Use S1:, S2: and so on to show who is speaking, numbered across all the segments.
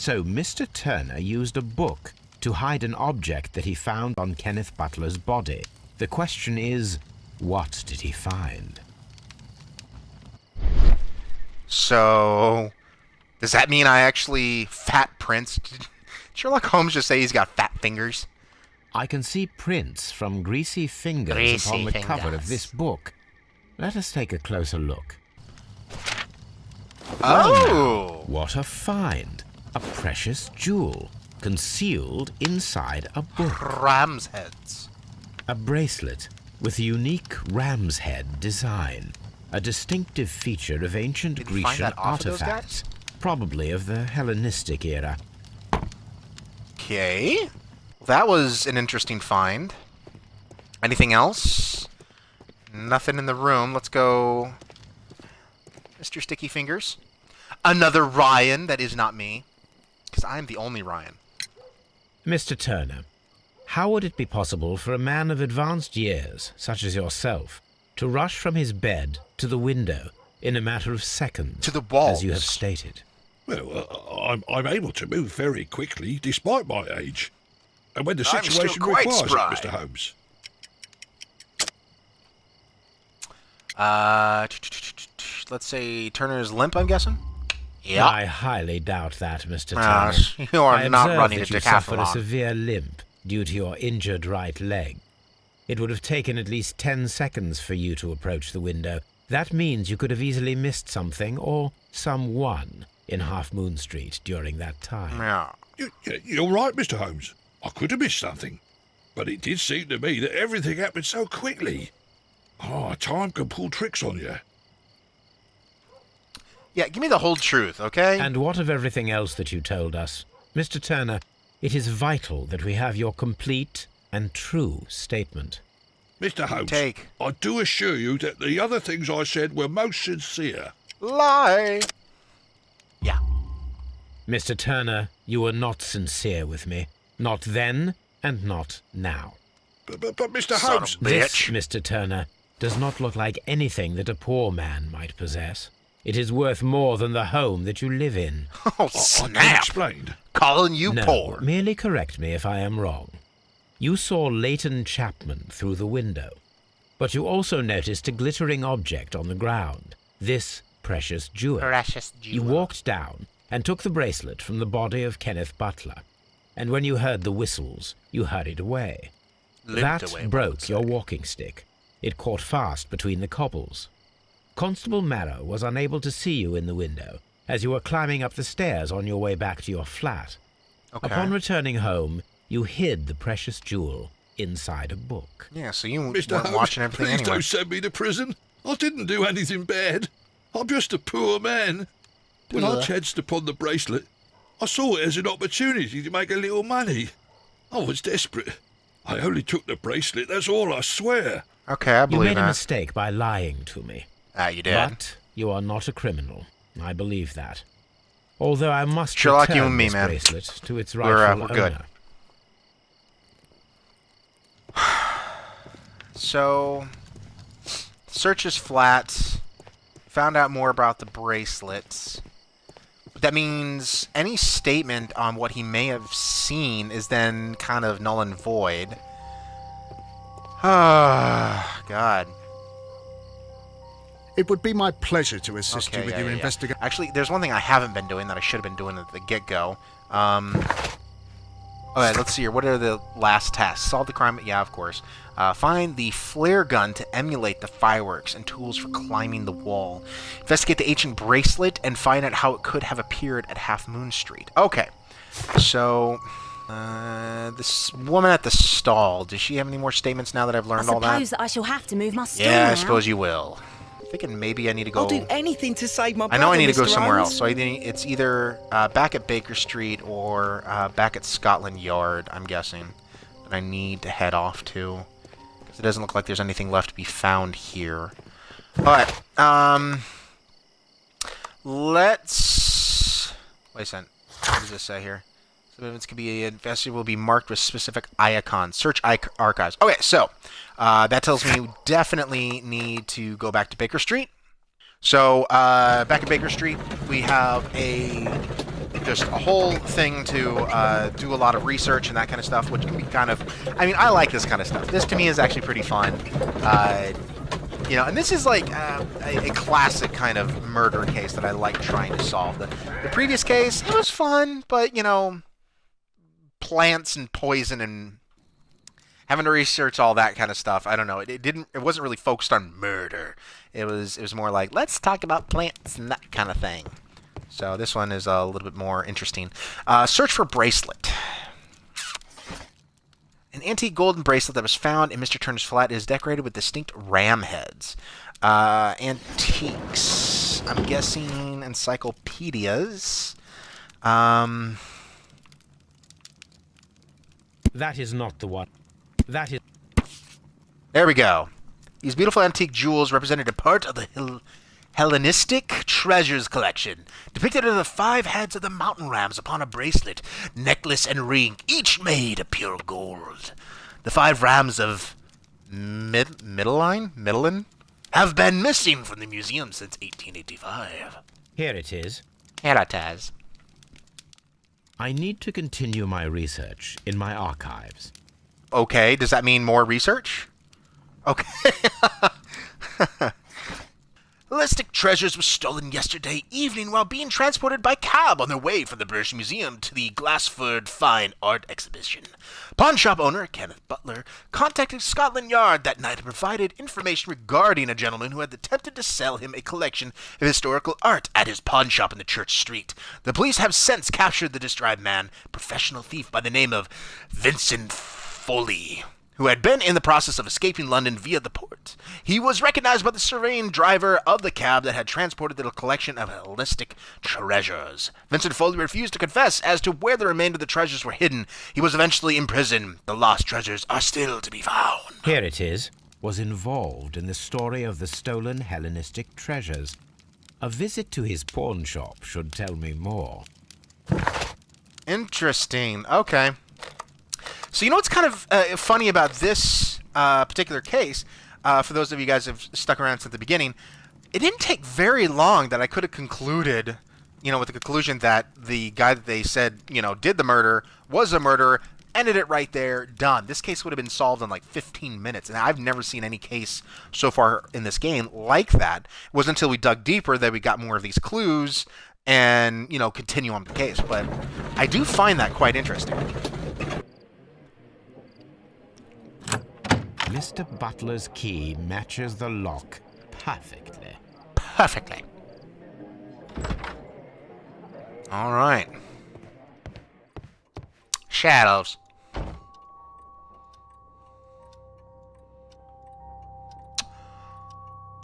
S1: So Mr. Turner used a book to hide an object that he found on Kenneth Butler's body. The question is, what did he find?
S2: So, does that mean I actually fat prints? Did Sherlock Holmes just say he's got fat fingers?
S1: I can see prints from greasy fingers upon the cover of this book. Let us take a closer look.
S2: Oh!
S1: What a find! A precious jewel, concealed inside a book.
S2: Ram's heads.
S1: A bracelet with a unique ram's head design. A distinctive feature of ancient Grecian artifacts, probably of the Hellenistic era.
S2: Okay. That was an interesting find. Anything else? Nothing in the room. Let's go... Mr. Sticky Fingers. Another Ryan that is not me. Because I'm the only Ryan.
S1: Mr. Turner, how would it be possible for a man of advanced years, such as yourself, to rush from his bed to the window in a matter of seconds,
S2: to the walls,
S1: as you have stated?
S3: Well, I'm able to move very quickly, despite my age. And when the situation requires it, Mr. Holmes.
S2: Let's say Turner's limp, I'm guessing?
S1: Yeah. I highly doubt that, Mr. Turner.
S2: You are not running a
S1: that you suffered a
S2: decathlon.
S1: severe limp due to your injured right leg. It would have taken at least 10 seconds for you to approach the window. That means you could have easily missed something or someone in Half Moon Street during that time.
S2: Yeah.
S3: You're right, Mr. Holmes. I could have missed something. But it did seem to me that everything happened so quickly. Oh, time can pull tricks on you.
S2: Yeah, give me the whole truth, okay?
S1: And what of everything else that you told us? Mr. Turner, it is vital that we have your complete and true statement.
S3: Mr. Holmes, I do assure you that the other things I said were most sincere.
S2: Lie! Yeah.
S1: Mr. Turner, you were not sincere with me. Not then, and not now.
S3: But Mr. Holmes...
S1: This, Mr. Turner, does not look like anything that a poor man might possess. It is worth more than the home that you live in.
S2: Oh, snap!
S3: I explained.
S2: Calling you poor.
S1: Merely correct me if I am wrong. You saw Leighton Chapman through the window, but you also noticed a glittering object on the ground. This precious jewel. You walked down and took the bracelet from the body of Kenneth Butler. And when you heard the whistles, you hurried away. That broke your walking stick. It caught fast between the cobbles. Constable Marrow was unable to see you in the window as you were climbing up the stairs on your way back to your flat.
S2: Okay.
S1: Upon returning home, you hid the precious jewel inside a book.
S2: Yeah, so you
S3: Mr.
S2: weren't
S3: Holmes,
S2: watching everything
S3: please
S2: anyway.
S3: don't send me to prison. I didn't do anything bad. I'm just a poor man. When I chanced upon the bracelet, I saw it as an opportunity to make a little money. I was desperate. I only took the bracelet, that's all, I swear.
S2: Okay, I believe that.
S1: You made a mistake by lying to me.
S2: You did.
S1: But you are not a criminal. I believe that. Although I must
S2: Sherlock,
S1: return
S2: you and me,
S1: this
S2: man.
S1: bracelet to its rightful
S2: We're good.
S1: owner.
S2: So, search his flat. Found out more about the bracelets. That means any statement on what he may have seen is then kind of null and void. Ah, God.
S4: It would be my pleasure to assist you with your investigation.
S2: Actually, there's one thing I haven't been doing that I should have been doing at the get-go. Alright, let's see here. What are the last tasks? Solve the crime. Yeah, of course. Find the flare gun to emulate the fireworks and tools for climbing the wall. Investigate the ancient bracelet and find out how it could have appeared at Half Moon Street. Okay. So, this woman at the stall, does she have any more statements now that I've learned all that?
S5: I suppose that I shall have to move my stall
S2: Yeah,
S5: now.
S2: I suppose you will. Thinking maybe I need to go...
S6: I'll do anything to save my brother,
S2: I know I need to go
S6: Mr.
S2: somewhere
S6: Holmes.
S2: else. So it's either back at Baker Street or back at Scotland Yard, I'm guessing, that I need to head off to. Because it doesn't look like there's anything left to be found here. Alright, let's... Wait a second. What does this say here? Some evidence can be investigated will be marked with specific icons. Search archives. Okay, so that tells me we definitely need to go back to Baker Street. So back at Baker Street, we have a just a whole thing to do a lot of research and that kind of stuff, which can be kind of... I mean, I like this kind of stuff. This, to me, is actually pretty fun. You know, and this is like a classic kind of murder case that I like trying to solve. The previous case, it was fun, but, you know, plants and poison and having to research all that kind of stuff, I don't know. It wasn't really focused on murder. It was more like, let's talk about plants and that kind of thing. So this one is a little bit more interesting. Search for bracelet. An antique golden bracelet that was found in Mr. Turner's flat is decorated with distinct ram heads. Antiques. I'm guessing encyclopedias.
S1: That is not the one. That is...
S2: There we go. These beautiful antique jewels represented a part of the Hellenistic treasures collection, depicted are the 5 heads of the mountain rams upon a bracelet, necklace, and ring, each made of pure gold. The 5 rams of Middelline have been missing from the museum since 1885.
S1: Here it is.
S2: Here it is.
S1: I need to continue my research in my archives.
S2: Okay, does that mean more research? Okay. Hellenistic treasures were stolen yesterday evening while being transported by cab on their way from the British Museum to the Glassford Fine Art Exhibition. Pawn shop owner Kenneth Butler contacted Scotland Yard that night and provided information regarding a gentleman who had attempted to sell him a collection of historical art at his pawn shop in the Church Street. The police have since captured the distraught man, a professional thief by the name of Vincent Foley, who had been in the process of escaping London via the port. He was recognized by the serene driver of the cab that had transported the collection of Hellenistic treasures. Vincent Foley refused to confess as to where the remainder of the treasures were hidden. He was eventually imprisoned. The lost treasures are still to be found.
S1: Here it is. Was involved in the story of the stolen Hellenistic treasures. A visit to his pawn shop should tell me more.
S2: Interesting. Okay. So you know what's kind of funny about this particular case, for those of you guys who have stuck around since the beginning, it didn't take very long that I could have concluded, you know, with the conclusion that the guy that they said, you know, did the murder was a murderer, ended it right there, done. This case would have been solved in like 15 minutes, and I've never seen any case so far in this game like that. It wasn't until we dug deeper that we got more of these clues and, you know, continue on the case. But I do find that quite interesting.
S1: Mr. Butler's key matches the lock perfectly.
S2: Perfectly. All right. Shadows.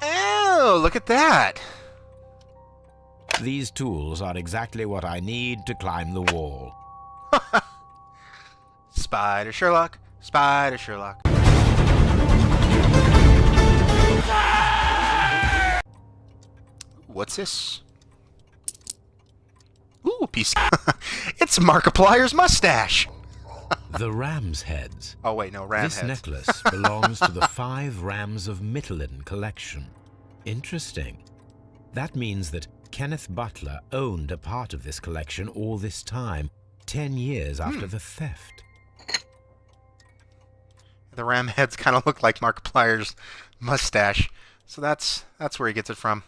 S2: Oh, look at that.
S1: These tools are exactly what I need to climb the wall.
S2: Spider Sherlock. Spider Sherlock. What's this? Ooh, PC. It's Markiplier's mustache.
S1: The ram's heads.
S2: Oh, wait, no, ram
S1: This
S2: heads.
S1: necklace belongs to the 5 rams of Mittelin collection. Interesting. That means that Kenneth Butler owned a part of this collection all this time, 10 years after the theft.
S2: The ram heads kind of look like Markiplier's mustache. So that's where he gets it from.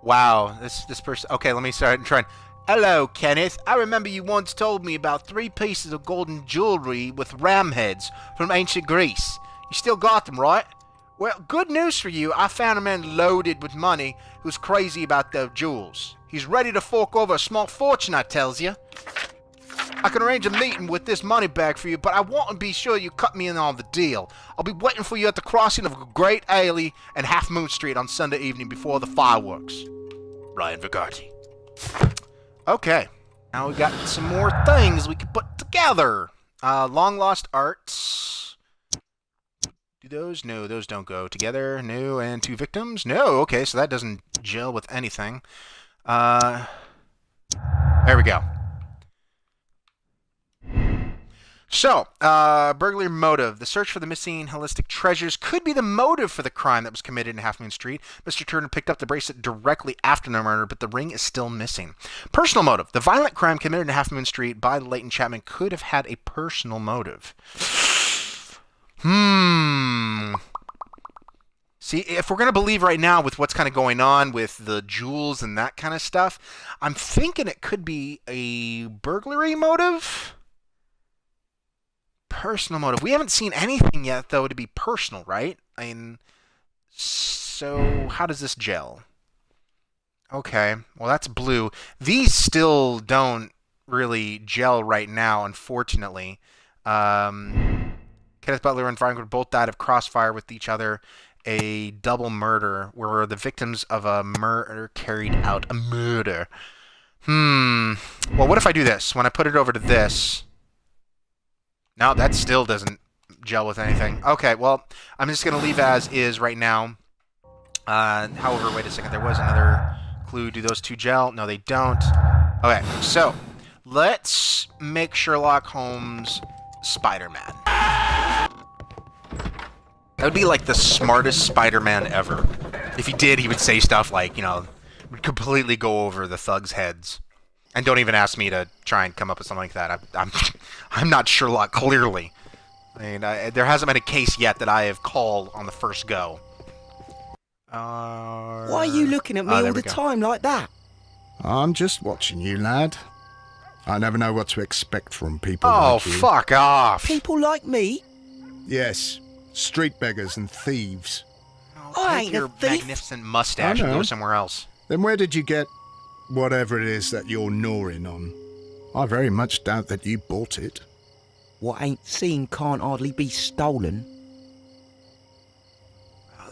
S2: Wow, this person... Okay, let me start trying. Hello, Kenneth. I remember you once told me about 3 pieces of golden jewelry with ram heads from ancient Greece. You still got them, right? Well, good news for you. I found a man loaded with money who's crazy about the jewels. He's ready to fork over a small fortune, I tells you. I can arrange a meeting with this money bag for you, but I want to be sure you cut me in on the deal. I'll be waiting for you at the crossing of Great Alley and Half Moon Street on Sunday evening before the fireworks. Ryan Vigarty. Okay. Now we got some more things we can put together. Long lost arts. Do those? No, those don't go together. No, and 2 victims? No, okay, so that doesn't gel with anything. There we go. So, burglary motive. The search for the missing holistic treasures could be the motive for the crime that was committed in Half Moon Street. Mr. Turner picked up the bracelet directly after the murder, but the ring is still missing. Personal motive. The violent crime committed in Half Moon Street by Leighton Chapman could have had a personal motive. See, if we're going to believe right now with what's kind of going on with the jewels and that kind of stuff, I'm thinking it could be a burglary motive? Personal motive. We haven't seen anything yet, though, to be personal, right? I mean, so how does this gel? Okay, well, that's blue. These still don't really gel right now, unfortunately. Kenneth Butler and Frank both died of crossfire with each other. A double murder, where the victims of a murder carried out a murder. Well, what if I do this? When I put it over to this... No, that still doesn't gel with anything. Okay, well, I'm just going to leave as is right now. However, wait a second. There was another clue. Do those two gel? No, they don't. Okay, so let's make Sherlock Holmes Spider-Man. That would be like the smartest Spider-Man ever. If he did, he would say stuff like, you know, would completely go over the thugs' heads. And don't even ask me to try and come up with something like that. I'm not Sherlock, clearly. I mean, there hasn't been a case yet that I have called on the first go.
S6: Why are you looking at me all the time like that?
S4: I'm just watching you, lad. I never know what to expect from people
S2: like
S4: you.
S2: Oh, fuck off.
S6: People like me?
S4: Yes. Street beggars and thieves.
S6: I ain't
S2: your
S6: a thief.
S2: Magnificent mustache and go somewhere else.
S4: Then where did you get whatever it is that you're gnawing on? I very much doubt that you bought it.
S6: What ain't seen can't hardly be stolen.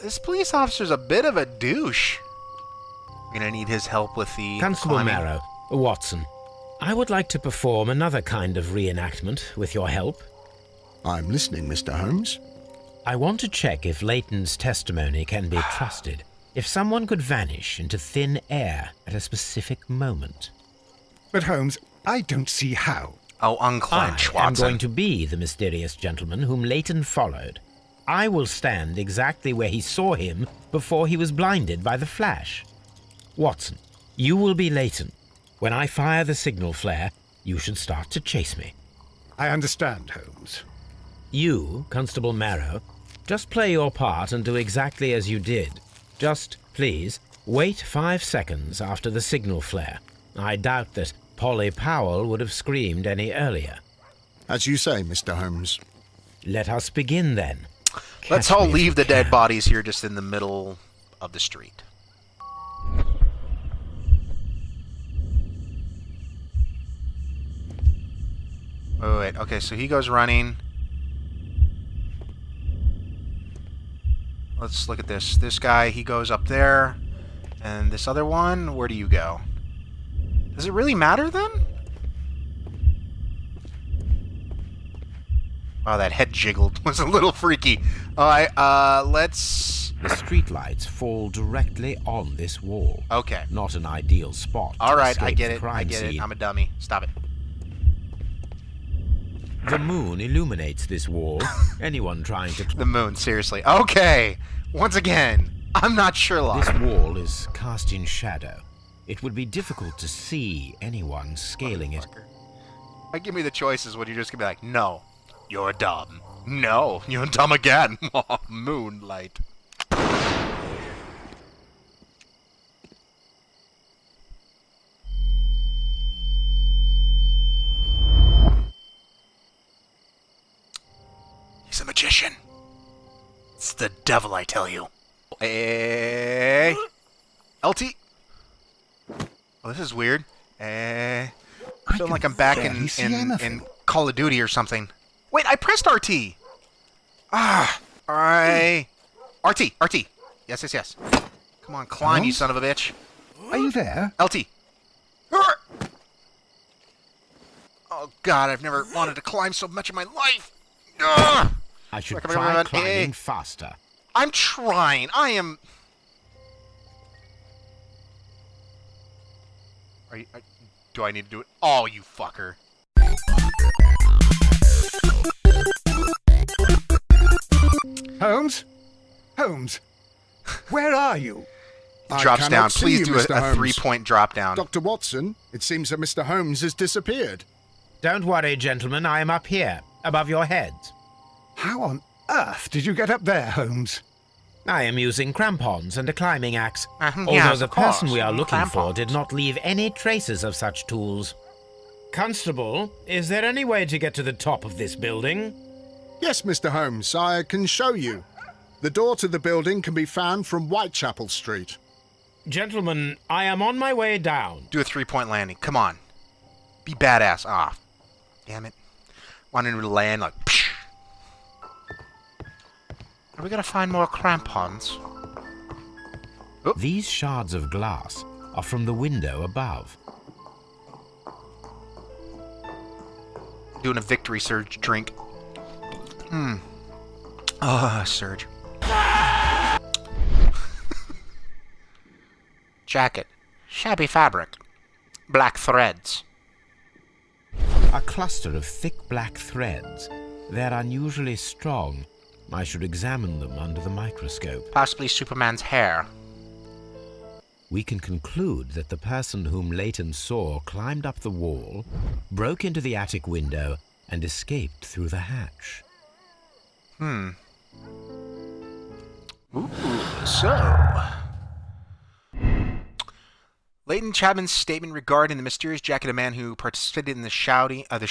S2: This police officer's a bit of a douche. We're gonna need his help with the
S1: Constable
S2: climbing.
S1: Marrow, Watson, I would like to perform another kind of reenactment with your help.
S4: I'm listening, Mr. Holmes.
S1: I want to check if Leighton's testimony can be trusted. If someone could vanish into thin air at a specific moment.
S7: But Holmes, I don't see how.
S2: Oh, unclench,
S1: I am
S2: Watson.
S1: going to be the mysterious gentleman whom Leighton followed. I will stand exactly where he saw him before he was blinded by the flash. Watson, you will be Leighton. When I fire the signal flare, you should start to chase me.
S7: I understand, Holmes.
S1: You, Constable Marrow, just play your part and do exactly as you did. Just, please, wait 5 seconds after the signal flare. I doubt that Polly Powell would have screamed any earlier.
S4: As you say, Mr. Holmes.
S1: Let us begin, then.
S2: Let's all leave the dead bodies here just in the middle of the street. Wait. Okay, so he goes running. Let's look at this. This guy, he goes up there. And this other one, where do you go? Does it really matter, then? Oh, that head jiggled. Was a little freaky. Alright, let's...
S1: The streetlights fall directly on this wall.
S2: Okay.
S1: Not an ideal spot.
S2: Alright, I get
S1: the
S2: it.
S1: crime
S2: I get it.
S1: scene.
S2: I'm a dummy. Stop it.
S1: The moon illuminates this wall. Anyone trying to...
S2: The moon, seriously. Okay! Once again, I'm not Sherlock.
S1: This wall is cast in shadow. It would be difficult to see anyone scaling it.
S2: If give me the choices, would you just gonna be like, no, you're dumb. No, you're dumb again. Moonlight. He's a magician. It's the devil, I tell you. Hey, LT. Oh, this is weird. I feel like I'm back in Call of Duty or something. Wait, I pressed RT. Alright. RT. Yes. Come on, climb, you son of a bitch.
S7: Are you there?
S2: LT. Oh, God, I've never wanted to climb so much in my life.
S1: I should try climbing faster.
S2: I'm trying. I am... Do I need to do it? Oh, you fucker.
S7: Holmes? Holmes? Where are you?
S2: Drops
S4: cannot
S2: down.
S4: see
S2: Please
S4: you,
S2: do
S4: Mr.
S2: a
S4: Holmes.
S2: 3-point drop down.
S4: Dr. Watson, it seems that Mr. Holmes has disappeared.
S1: Don't worry, gentlemen. I am up here, above your heads.
S7: How on earth did you get up there, Holmes?
S1: I am using crampons and a climbing axe, although
S2: yes,
S1: the
S2: of course,
S1: person we are looking for
S2: crampons.
S1: did not leave any traces of such tools. Constable, is there any way to get to the top of this building?
S4: Yes, Mr. Holmes, I can show you. The door to the building can be found from Whitechapel Street.
S1: Gentlemen, I am on my way down.
S2: Do a 3-point landing. Come on. Be badass. Ah, damn it. Wanted to land like... Psh. Are we gonna find more crampons?
S1: These shards of glass are from the window above.
S2: Doing a victory surge drink. Ah, surge. Jacket. Shabby fabric. Black threads.
S1: A cluster of thick black threads. They're unusually strong. I should examine them under the microscope.
S2: Possibly Superman's hair.
S1: We can conclude that the person whom Leighton saw climbed up the wall, broke into the attic window, and escaped through the hatch.
S2: Ooh, so... Leighton Chapman's statement regarding the mysterious jacket of man who participated in the shouting at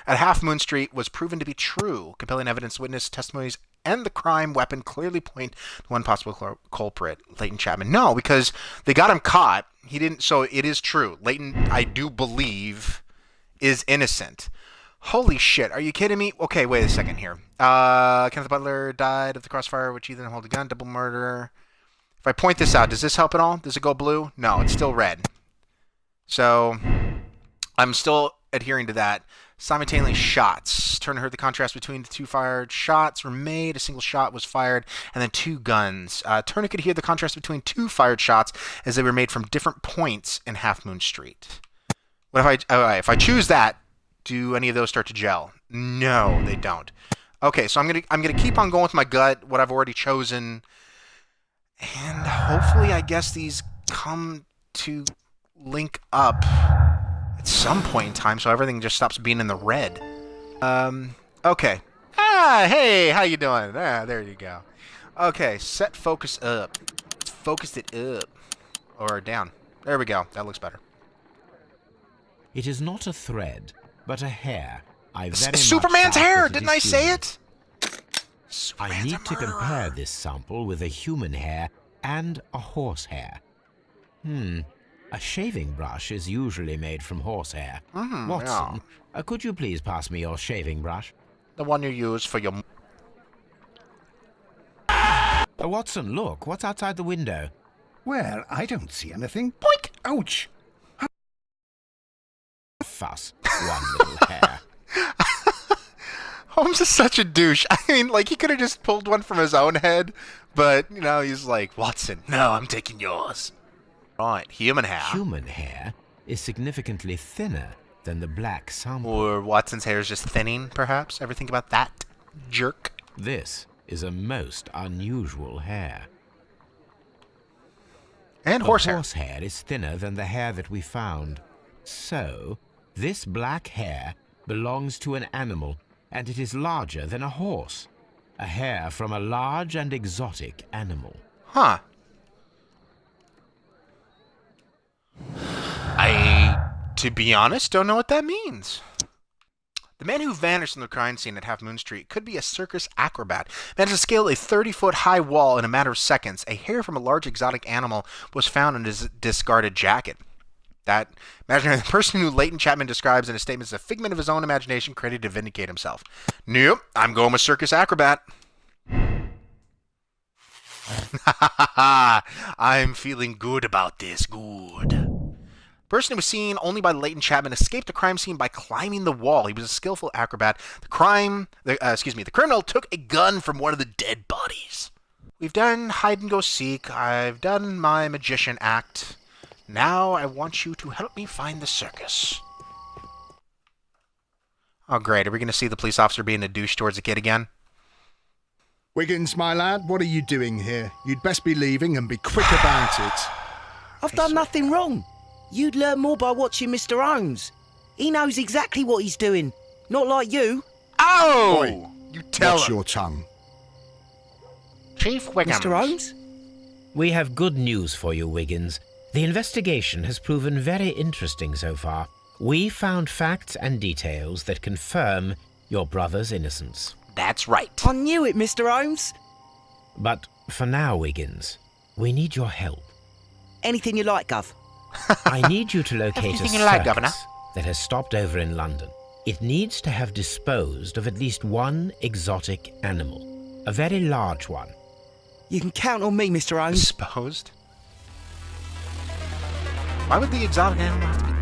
S2: Half Moon Street was proven to be true. Compelling evidence, witness testimonies, and the crime weapon clearly point to one possible culprit, Leighton Chapman. No, because they got him caught. He didn't. So it is true. Leighton, I do believe, is innocent. Holy shit! Are you kidding me? Okay, wait a second here. Kenneth Butler died of the crossfire, which he then held a gun. Double murder. If I point this out, does this help at all? Does it go blue? No, it's still red. So, I'm still adhering to that. Simultaneously shots. Turner heard the contrast between the two fired shots were made. A single shot was fired, and then two guns. Turner could hear the contrast between two fired shots as they were made from different points in Half Moon Street. What if I choose that? Do any of those start to gel? No, they don't. Okay, so I'm gonna keep on going with my gut. What I've already chosen. And hopefully, I guess these come to link up at some point in time, so everything just stops being in the red. Okay. Ah, hey, how you doing? Ah, there you go. Okay, set focus up. Let's focus it up. Or down. There we go. That looks better.
S1: It is not a thread, but a hair. I very much
S2: Superman's
S1: doubt
S2: hair!
S1: that it
S2: Didn't
S1: is
S2: I say
S1: human.
S2: it?
S1: I need to compare this sample with a human hair and a horse hair. A shaving brush is usually made from horsehair. Watson, could you please pass me your shaving brush?
S2: The one you use for your...
S1: Watson, look, what's outside the window?
S7: Well, I don't see anything.
S2: Boink!
S7: Ouch!
S1: Fuss, one little hair.
S2: Holmes is such a douche. I mean, like, he could have just pulled one from his own head, but, you know, he's like, Watson, no, I'm taking yours. Right, human hair.
S1: Human hair is significantly thinner than the black sample.
S2: Or Watson's hair is just thinning, perhaps? Ever think about that? Jerk.
S1: This is a most unusual hair.
S2: And
S1: The
S2: horsehair.
S1: horsehair is thinner than the hair that we found. So, this black hair belongs to an animal, and it is larger than a horse. A hair from a large and exotic animal.
S2: Huh. To be honest, don't know what that means. The man who vanished from the crime scene at Half Moon Street could be a circus acrobat. Managed to scale a 30-foot high wall in a matter of seconds. A hair from a large exotic animal was found in his discarded jacket. That imaginary person who Leighton Chapman describes in his statement is a figment of his own imagination created to vindicate himself. Nope, I'm going with circus acrobat. I'm feeling good about this. Good. Person who was seen only by Leighton Chapman escaped the crime scene by climbing the wall. He was a skillful acrobat. The criminal took a gun from one of the dead bodies. We've done hide and go seek. I've done my magician act. Now I want you to help me find the circus. Oh, great. Are we going to see the police officer being a douche towards the kid again?
S4: Wiggins, my lad, what are you doing here? You'd best be leaving and be quick about it.
S6: I've done nothing wrong. You'd learn more by watching Mr. Holmes. He knows exactly what he's doing. Not like you.
S2: Oh!
S4: Oi,
S2: You tell
S4: watch
S2: him.
S4: your tongue.
S2: Chief Wiggins.
S6: Mr. Holmes?
S1: We have good news for you, Wiggins. The investigation has proven very interesting so far. We found facts and details that confirm your brother's innocence.
S2: That's right.
S6: I knew it, Mr. Holmes.
S1: But for now, Wiggins, we need your help.
S6: Anything you like, Gov.
S1: I need you to locate a
S2: Everything you
S1: circus
S2: like, Governor.
S1: that has stopped over in London. It needs to have disposed of at least one exotic animal, a very large one.
S6: You can count on me, Mr. Holmes.
S2: Disposed? Why would the exotic animal have to be